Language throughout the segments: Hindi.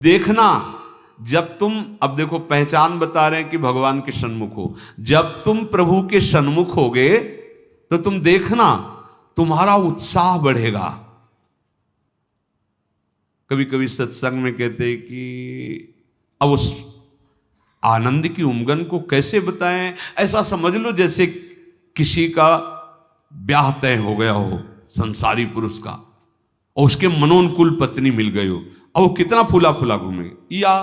देखना, जब तुम, अब देखो पहचान बता रहे हैं कि भगवान के सन्मुख हो, जब तुम प्रभु के सन्मुख होगे तो तुम देखना तुम्हारा उत्साह बढ़ेगा। कभी कभी सत्संग में कहते हैं कि अब उस आनंद की उमंग को कैसे बताएं, ऐसा समझ लो जैसे किसी का ब्याह तय हो गया हो संसारी पुरुष का और उसके मनोनुकूल पत्नी मिल गई हो, और वो कितना फूला फूला घूमे, या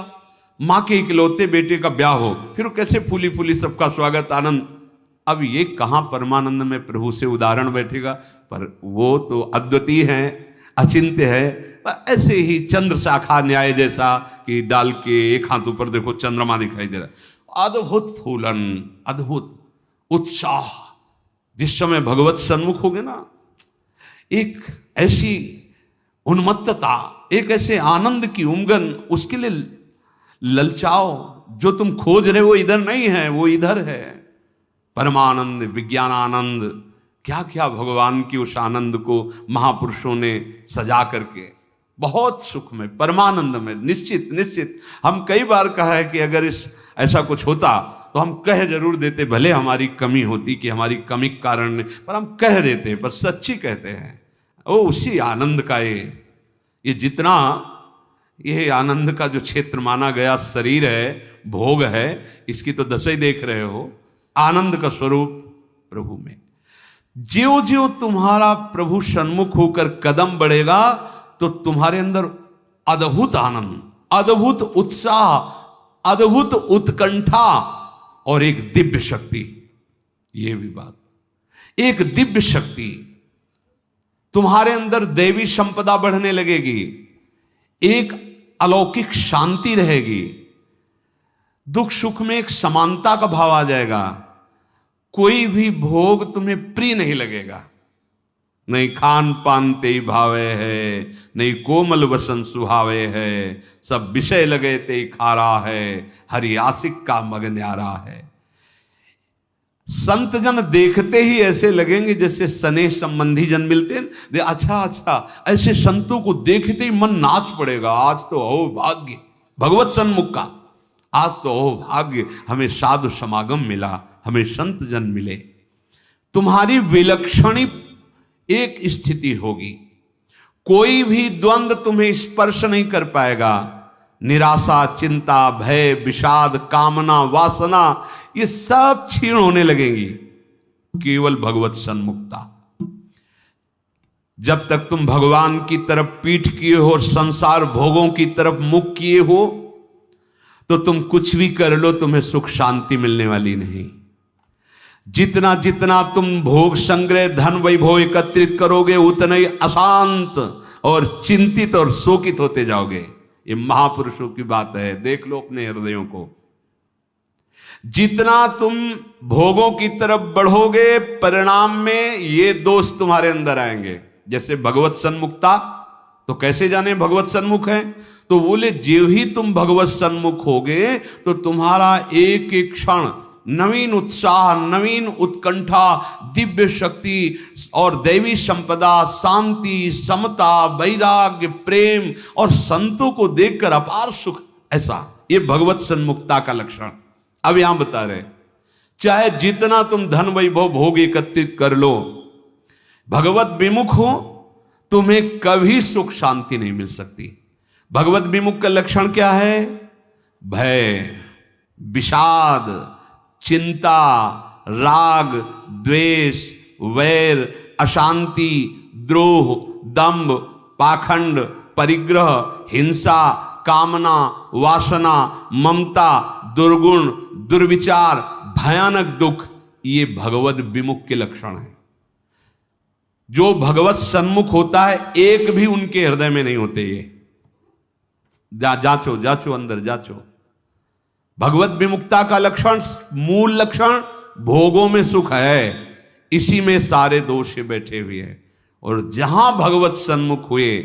माँ के इकलौते बेटे का ब्याह हो, फिर वो कैसे फूली फूली सबका स्वागत आनंद। अब ये कहाँ परमानंद में प्रभु से उदाहरण बैठेगा, पर वो तो अद्वितीय है, अचिंत्य है। पर ऐसे ही चंद्र शाखा न्याय जैसा कि डाल के एक हाथ ऊपर देखो चंद्रमा दिखाई दे रहा है, अद्भुत फूलन, अद्भुत उत्साह। जिस समय भगवत सन्मुख होगे ना, एक ऐसी उन्मत्तता, एक ऐसे आनंद की उमंग, उसके लिए ललचाओ। जो तुम खोज रहे हो वो इधर नहीं है, वो इधर है। परमानंद, विज्ञानानंद, क्या क्या भगवान की उस आनंद को महापुरुषों ने सजा करके, बहुत सुख में, परमानंद में। निश्चित निश्चित हम कई बार कहा है कि अगर इस ऐसा कुछ होता तो हम कह जरूर देते, भले हमारी कमी होती कि हमारी कमी के कारण नहीं, पर हम कह देते, पर सच्ची कहते हैं। वो उसी आनंद का ये जितना ये आनंद का जो क्षेत्र माना गया शरीर है, भोग है, इसकी तो दशा ही देख रहे हो। आनंद का स्वरूप प्रभु में, ज्यों ज्यों तुम्हारा प्रभु सन्मुख होकर कदम बढ़ेगा तो तुम्हारे अंदर अद्भुत आनंद, अद्भुत उत्साह, अद्भुत उत्कंठा और एक दिव्य शक्ति। ये भी बात, एक दिव्य शक्ति तुम्हारे अंदर, दैवी संपदा बढ़ने लगेगी, एक अलौकिक शांति रहेगी, दुख सुख में एक समानता का भाव आ जाएगा। कोई भी भोग तुम्हें प्रिय नहीं लगेगा, नहीं खान पान ते भावे है, नहीं कोमल वसन सुहावे है, सब विषय लगे ते खारा है, हरि आशिक का मग न्यारा है। संत जन देखते ही ऐसे लगेंगे जैसे स्नेह संबंधी जन मिलते हैं। अच्छा अच्छा, ऐसे संतों को देखते ही मन नाच पड़ेगा, आज तो हो भाग्य भगवत सन्मुख का, आज तो हो भाग्य, हमें साधु समागम मिला, हमें संत जन मिले। तुम्हारी विलक्षणी एक स्थिति होगी, कोई भी द्वंद्व तुम्हें स्पर्श नहीं कर पाएगा। निराशा, चिंता, भय, विषाद, कामना, वासना, ये सब क्षीण होने लगेंगी, केवल भगवत सन्मुखता। जब तक तुम भगवान की तरफ पीठ किए हो और संसार भोगों की तरफ मुख किए हो, तो तुम कुछ भी कर लो, तुम्हें सुख शांति मिलने वाली नहीं। जितना जितना तुम भोग संग्रह, धन वैभव एकत्रित करोगे, उतना ही अशांत और चिंतित और शोकित होते जाओगे। ये महापुरुषों की बात है, देख लो अपने हृदयों को। जितना तुम भोगों की तरफ बढ़ोगे, परिणाम में ये दोष तुम्हारे अंदर आएंगे। जैसे भगवत सन्मुखता, तो कैसे जाने भगवत सन्मुख है? तो बोले जो ही तुम भगवत सन्मुख होगे तो तुम्हारा एक एक क्षण नवीन उत्साह, नवीन उत्कंठा, दिव्य शक्ति और दैवी संपदा, शांति, समता, वैराग्य, प्रेम और संतों को देखकर अपार सुख, ऐसा ये भगवत सन्मुखता का लक्षण। अब यहां बता रहे, चाहे जितना तुम धन वैभव भोग एकत्रित कर लो, भगवत विमुख हो, तुम्हें कभी सुख शांति नहीं मिल सकती। भगवत विमुख का लक्षण क्या है? भय, विषाद, चिंता, राग, द्वेष, वैर, अशांति, द्रोह, दंभ, पाखंड, परिग्रह, हिंसा, कामना, वासना, ममता, दुर्गुण, दुर्विचार, भयानक दुख, ये भगवत विमुख के लक्षण हैं। जो भगवत सन्मुख होता है, एक भी उनके हृदय में नहीं होते। ये जांचो जांचो, अंदर जांचो। भगवत विमुक्ता का लक्षण, मूल लक्षण, भोगों में सुख है, इसी में सारे दोष बैठे हुए हैं। और जहां भगवत सन्मुख हुए,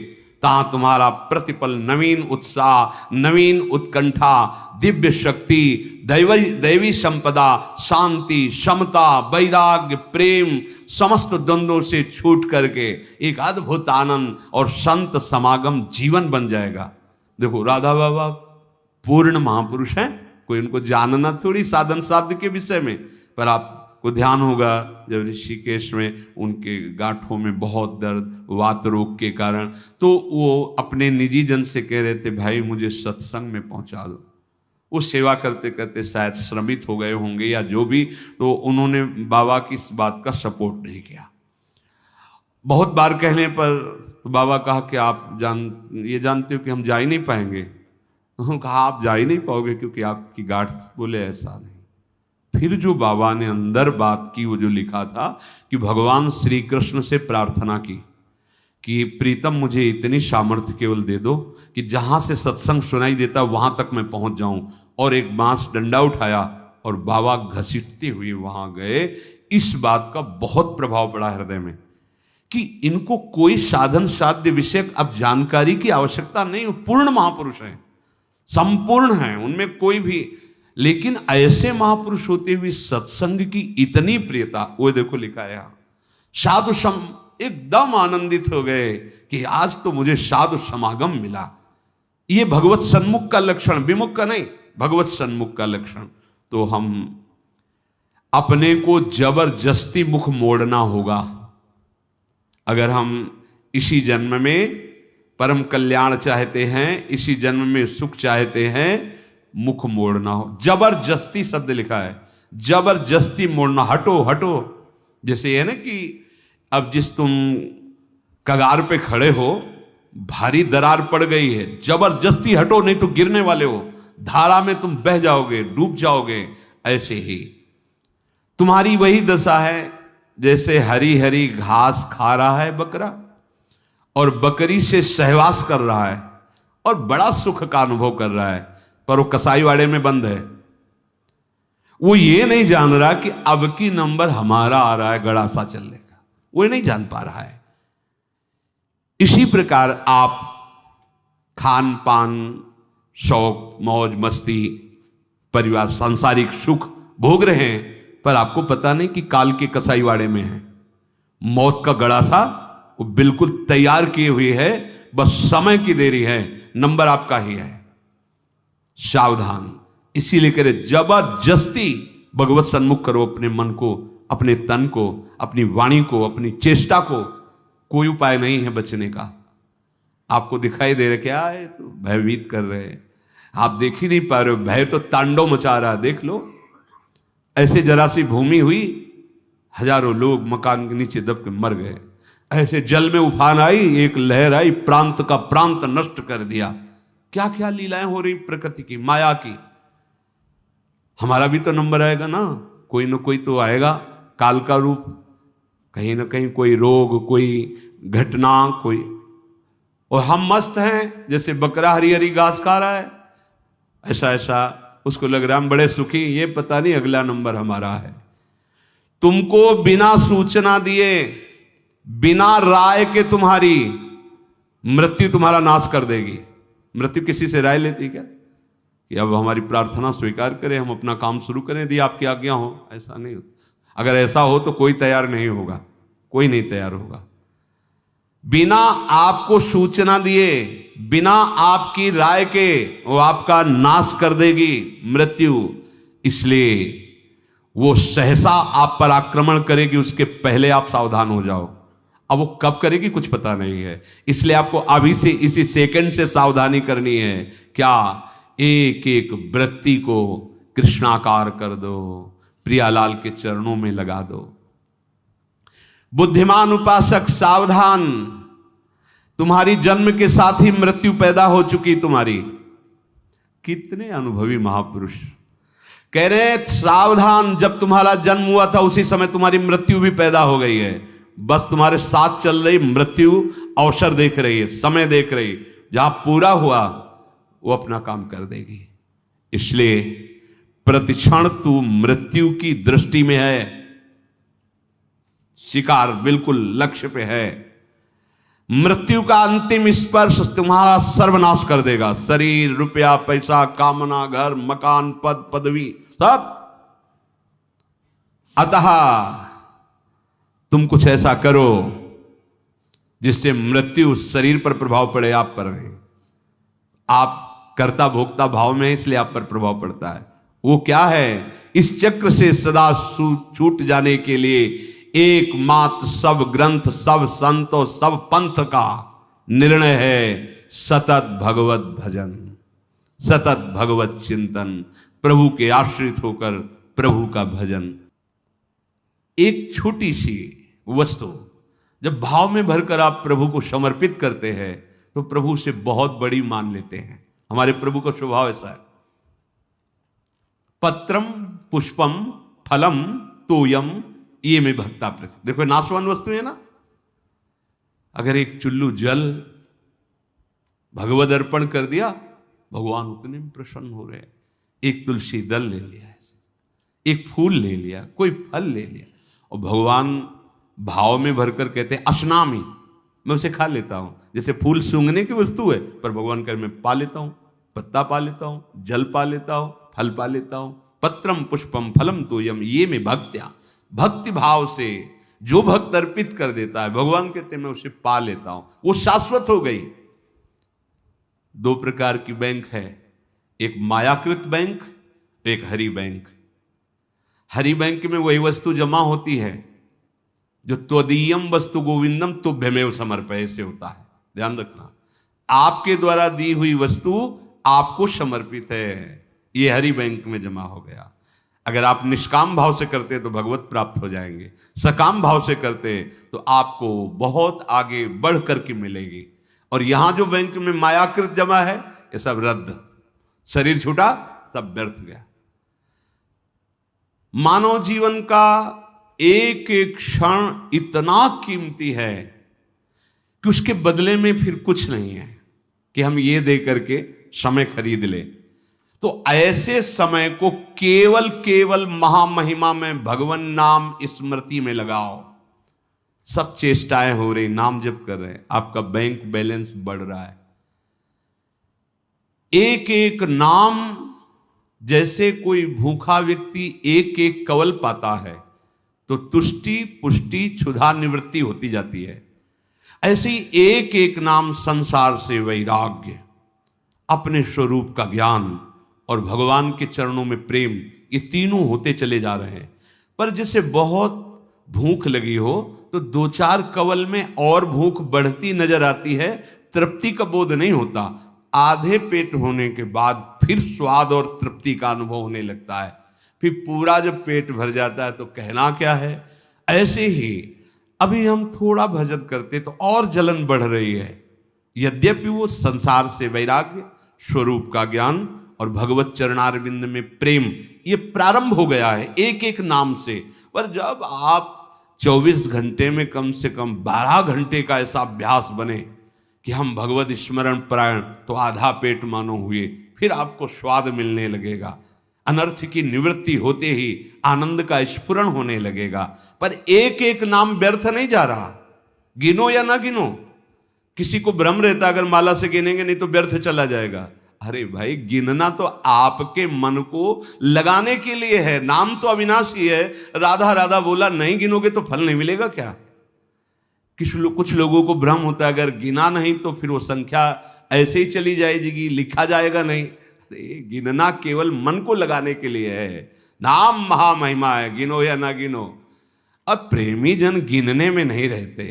तहां तुम्हारा प्रतिपल नवीन उत्साह, नवीन उत्कंठा, दिव्य शक्ति, दैवी संपदा, शांति, समता, वैराग्य, प्रेम, समस्त द्वंद्वों से छूट करके एक अद्भुत आनंद और संत समागम जीवन बन जाएगा। देखो राधा बाबा पूर्ण महापुरुष हैं, कोई उनको जानना थोड़ी साधन साध्य के विषय में, पर आपको ध्यान होगा जब ऋषिकेश में उनके गांठों में बहुत दर्द वात रोग के कारण, तो वो अपने निजी जन से कह रहे थे भाई मुझे सत्संग में पहुंचा दो। वो सेवा करते करते शायद श्रमित हो गए होंगे या जो भी, तो उन्होंने बाबा की इस बात का सपोर्ट नहीं किया। बहुत बार कहने पर तो बाबा कहा कि आप ये जानते हो कि हम जा ही नहीं पाएंगे। उन्होंने कहा आप जा ही नहीं पाओगे क्योंकि आपकी गांठ, बोले ऐसा नहीं। फिर जो बाबा ने अंदर बात की, वो जो लिखा था कि भगवान श्री कृष्ण से प्रार्थना की कि प्रीतम मुझे इतनी सामर्थ्य केवल दे दो कि जहां से सत्संग सुनाई देता वहां तक मैं पहुंच जाऊं, और एक बांस डंडा उठाया और बाबा घसीटते हुए वहां गए। इस बात का बहुत प्रभाव पड़ा हृदय में कि इनको कोई साधन साध्य विषयक अब जानकारी की आवश्यकता नहीं, पूर्ण महापुरुष हैं, संपूर्ण हैं, उनमें कोई भी, लेकिन ऐसे महापुरुष होते हुए सत्संग की इतनी प्रियता, वो देखो लिखा है साधु सम, एकदम आनंदित हो गए कि आज तो मुझे साधु समागम मिला। ये भगवत सन्मुख का लक्षण, विमुख का नहीं, भगवत सन्मुख का लक्षण। तो हम अपने को जबरदस्ती मुख मोड़ना होगा। अगर हम इसी जन्म में परम कल्याण चाहते हैं, इसी जन्म में सुख चाहते हैं, मुख मोड़ना हो। जबरदस्ती शब्द लिखा है, जबरदस्ती मोड़ना, हटो हटो। जैसे ये ना कि अब जिस तुम कगार पे खड़े हो, भारी दरार पड़ गई है, जबरदस्ती हटो नहीं तो गिरने वाले हो, धारा में तुम बह जाओगे, डूब जाओगे। ऐसे ही तुम्हारी वही दशा है जैसे हरी हरी घास खा रहा है बकरा और बकरी से सहवास कर रहा है और बड़ा सुख का अनुभव कर रहा है, पर वो कसाईवाड़े में बंद है। वो ये नहीं जान रहा कि अब की नंबर हमारा आ रहा है गड़ासा चलने का, वो नहीं जान पा रहा है। इसी प्रकार आप खान पान, शौक, मौज मस्ती, परिवार, सांसारिक सुख भोग रहे हैं, पर आपको पता नहीं कि काल के कसाईवाड़े में है। मौत का गड़ासा वो बिल्कुल तैयार किए हुए है, बस समय की देरी है, नंबर आपका ही है। सावधान। इसीलिए करे जबरदस्ती भगवत सन्मुख करो अपने मन को, अपने तन को, अपनी वाणी को, अपनी चेष्टा को। कोई उपाय नहीं है बचने का। आपको दिखाई दे रहा क्या है, तो भयभीत कर रहे हैं, आप देख ही नहीं पा रहे हो, भय तो तांडव मचा रहा है। देख लो, ऐसे जरा सी भूमि हुई, हजारों लोग मकान के नीचे दब के मर गए। ऐसे जल में उफान आई, एक लहर आई, प्रांत का प्रांत नष्ट कर दिया। क्या क्या लीलाएं हो रही प्रकृति की, माया की। हमारा भी तो नंबर आएगा ना कोई तो आएगा, काल का रूप, कहीं ना कहीं कोई रोग, कोई घटना, कोई, और हम मस्त हैं जैसे बकरा हरी हरी घास खा रहा है, ऐसा उसको लग रहा है हम बड़े सुखी, ये पता नहीं अगला नंबर हमारा है। तुमको बिना सूचना दिए, बिना राय के तुम्हारी मृत्यु तुम्हारा नाश कर देगी। मृत्यु किसी से राय लेती क्या कि अब हमारी प्रार्थना स्वीकार करें, हम अपना काम शुरू करें, यदि आपकी आज्ञा हो? ऐसा नहीं होता। अगर ऐसा हो तो कोई तैयार नहीं होगा, कोई नहीं तैयार होगा। बिना आपको सूचना दिए, बिना आपकी राय के वो आपका नाश कर देगी मृत्यु। इसलिए वो सहसा आप पर आक्रमण करेगी, उसके पहले आप सावधान हो जाओ। अब वो कब करेगी कुछ पता नहीं है, इसलिए आपको अभी से, इसी सेकंड से सावधानी करनी है। क्या? एक एक वृत्ति को कृष्णाकार कर दो, प्रियालाल के चरणों में लगा दो। बुद्धिमान उपासक सावधान, तुम्हारी जन्म के साथ ही मृत्यु पैदा हो चुकी तुम्हारी। कितने अनुभवी महापुरुष कह रहे सावधान, जब तुम्हारा जन्म हुआ था उसी समय तुम्हारी मृत्यु भी पैदा हो गई है। बस तुम्हारे साथ चल रही मृत्यु अवसर देख रही है, समय देख रही, जहां पूरा हुआ वो अपना काम कर देगी। इसलिए प्रतिक्षण तू मृत्यु की दृष्टि में है, शिकार बिल्कुल लक्ष्य पे है। मृत्यु का अंतिम स्पर्श तुम्हारा सर्वनाश कर देगा। शरीर, रुपया, पैसा, कामना, घर, मकान, पद, पदवी, सब। अतः तुम कुछ ऐसा करो जिससे मृत्यु शरीर पर प्रभाव पड़े, आप पर नहीं। आप कर्ता भोक्ता भाव में, इसलिए आप पर प्रभाव पड़ता है। वो क्या है? इस चक्र से सदा छूट जाने के लिए एकमात्र सब ग्रंथ, सब संत और सब पंथ का निर्णय है सतत भगवत भजन, सतत भगवत चिंतन, प्रभु के आश्रित होकर प्रभु का भजन। एक छोटी सी वस्तु जब भाव में भरकर आप प्रभु को समर्पित करते हैं तो प्रभु से बहुत बड़ी मान लेते हैं। हमारे प्रभु का स्वभाव ऐसा है। पत्रम पुष्पम फलम तोयम ये में भक्ता प्रति। देखो नाशवान वस्तु है ना। अगर एक चुल्लू जल भगवद अर्पण कर दिया, भगवान उतने में प्रसन्न हो रहे हैं। एक तुलसी दल ले लिया, ऐसे एक फूल ले लिया, कोई फल ले लिया, और भगवान भाव में भरकर कहते हैं अशनामी, मैं उसे खा लेता हूं। जैसे फूल सूंघने की वस्तु है, पर भगवान कर मैं पा लेता हूं, पत्ता पा लेता हूं, जल पा लेता हूं, फल पा लेता हूं। पत्रम पुष्पम फलम तोयम ये में भक्त्या, भक्ति भाव से जो भक्त अर्पित कर देता है, भगवान कहते हैं मैं उसे पा लेता हूं, वो शाश्वत हो गई। दो प्रकार की बैंक है, एक मायाकृत बैंक, एक हरि बैंक। हरि बैंक में वही वस्तु जमा होती है जो त्वदीयम वस्तु गोविंदम तुभ्यमेव समर्पय से होता है। ध्यान रखना, आपके द्वारा दी हुई वस्तु आपको समर्पित है, ये हरि बैंक में जमा हो गया। अगर आप निष्काम भाव से करते तो भगवत प्राप्त हो जाएंगे, सकाम भाव से करते तो आपको बहुत आगे बढ़ करके मिलेगी। और यहां जो बैंक में मायाकृत जमा है ये सब रद्द, शरीर छूटा सब व्यर्थ गया। मानव जीवन का एक एक क्षण इतना कीमती है कि उसके बदले में फिर कुछ नहीं है कि हम ये दे करके समय खरीद ले। तो ऐसे समय को केवल केवल महामहिमा में भगवान नाम स्मृति में लगाओ। सब चेष्टाएं हो रही, नाम जप कर रहे हैं, आपका बैंक बैलेंस बढ़ रहा है। एक एक नाम, जैसे कोई भूखा व्यक्ति एक एक कवल पाता है तो तुष्टि पुष्टि क्षुधा निवृत्ति होती जाती है, ऐसे ही एक एक नाम संसार से वैराग्य, अपने स्वरूप का ज्ञान और भगवान के चरणों में प्रेम, ये तीनों होते चले जा रहे हैं। पर जैसे बहुत भूख लगी हो तो दो चार कवल में और भूख बढ़ती नजर आती है, तृप्ति का बोध नहीं होता। आधे पेट होने के बाद फिर स्वाद और तृप्ति का अनुभव होने लगता है। फिर पूरा जब पेट भर जाता है तो कहना क्या है। ऐसे ही अभी हम थोड़ा भजन करते तो और जलन बढ़ रही है। यद्यपि वो संसार से वैराग्य, स्वरूप का ज्ञान और भगवत चरणारविंद में प्रेम, ये प्रारंभ हो गया है एक एक नाम से। पर जब आप 24 घंटे में कम से कम 12 घंटे का ऐसा अभ्यास बने कि हम भगवत स्मरण परायण, तो आधा पेट मानो हुए, फिर आपको स्वाद मिलने लगेगा। अनर्थ की निवृत्ति होते ही आनंद का स्फुरण होने लगेगा। पर एक एक नाम व्यर्थ नहीं जा रहा, गिनो या ना गिनो। किसी को भ्रम रहता अगर माला से गिनेंगे नहीं तो व्यर्थ चला जाएगा। अरे भाई, गिनना तो आपके मन को लगाने के लिए है। नाम तो अविनाशी है। राधा राधा बोला, नहीं गिनोगे तो फल नहीं मिलेगा क्या? कुछ लोगों को भ्रम होता है अगर गिना नहीं तो फिर वो संख्या ऐसे ही चली जाएगी, लिखा जाएगा नहीं। अरे गिनना केवल मन को लगाने के लिए है। नाम महामहिमा है, गिनो या ना गिनो। अब प्रेमी जन गिनने में नहीं रहते।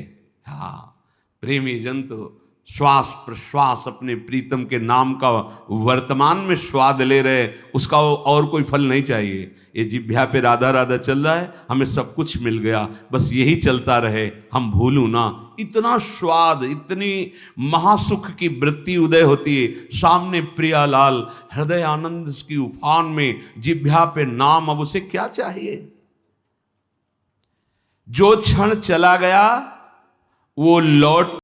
हाँ, प्रेमी जन तो श्वास प्रश्वास अपने प्रीतम के नाम का वर्तमान में स्वाद ले रहे, उसका और कोई फल नहीं चाहिए। ये जिह्वा पे राधा राधा चल रहा है, हमें सब कुछ मिल गया, बस यही चलता रहे, हम भूलूं ना। इतना स्वाद, इतनी महासुख की वृत्ति उदय होती है। सामने प्रियालाल हृदय आनंद की उफान में, जिह्वा पे नाम, अब उसे क्या चाहिए? जो क्षण चला गया वो लौट